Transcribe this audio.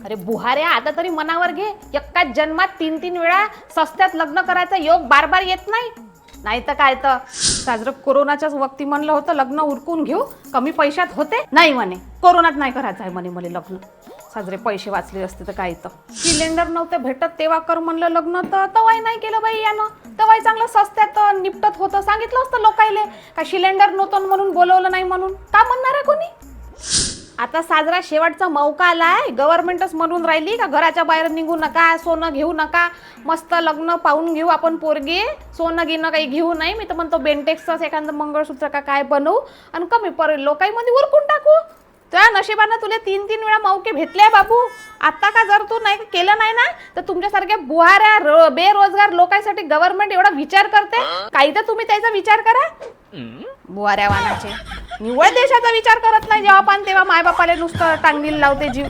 अरे बुहाऱ्या, आता तरी मनावर घे. एकाच जन्मात 3-3 वेळा सस्त्यात लग्न करायचा योग बार बार येत नाही. नाही तर काय तर साजरं कोरोनाच्याच वक्ती म्हणलं होतं लग्न उरकून घेऊ, कमी पैशात होते. नाही म्हणे, कोरोनात नाही करायचं आहे म्हणे मला लग्न. साजरे पैसे वाचले असते तर काय तर. सिलेंडर नव्हते भेटत तेव्हा कर म्हणलं लग्न, तर तवाही नाही केलं बाई यानं. तवाही चांगलं सस्त्यात निपटत होतं. सांगितलं असतं लोकायले का सिलेंडर नव्हतं म्हणून बोलवलं नाही म्हणून. का म्हणणार आहे कोणी? आता साजरा शेवटचा मौका आलाय. गव्हर्नमेंटच म्हणून राहिली का घराच्या बाहेर निघू नका, सोनं घेऊ नका, मस्त लग्न पाहून घेऊ आपण पोरगे, सोनं घेणं काही घेऊ नाही. मी तर म्हणतो बेंटेक्सच एखादं मंगळसूत्र का काय बनवू आणि कमी पडेल लोकांमध्ये उरकून टाकू. त्या नशिबानं तुला 3-3 वेळा मौके भेटले बाबू. आता का जर तू नाही केलं नाही ना तर तुमच्यासारख्या बुहाऱ्या बेरोजगार लोकांसाठी गव्हर्नमेंट एवढा विचार करते. काही तर तुम्ही त्याचा विचार करा. बुहाऱ्या वानाचे निव्वळ देशाचा विचार करत नाही. जेव्हा पण तेव्हा मायबापाला नुसतं टांगणीला लावते जीव.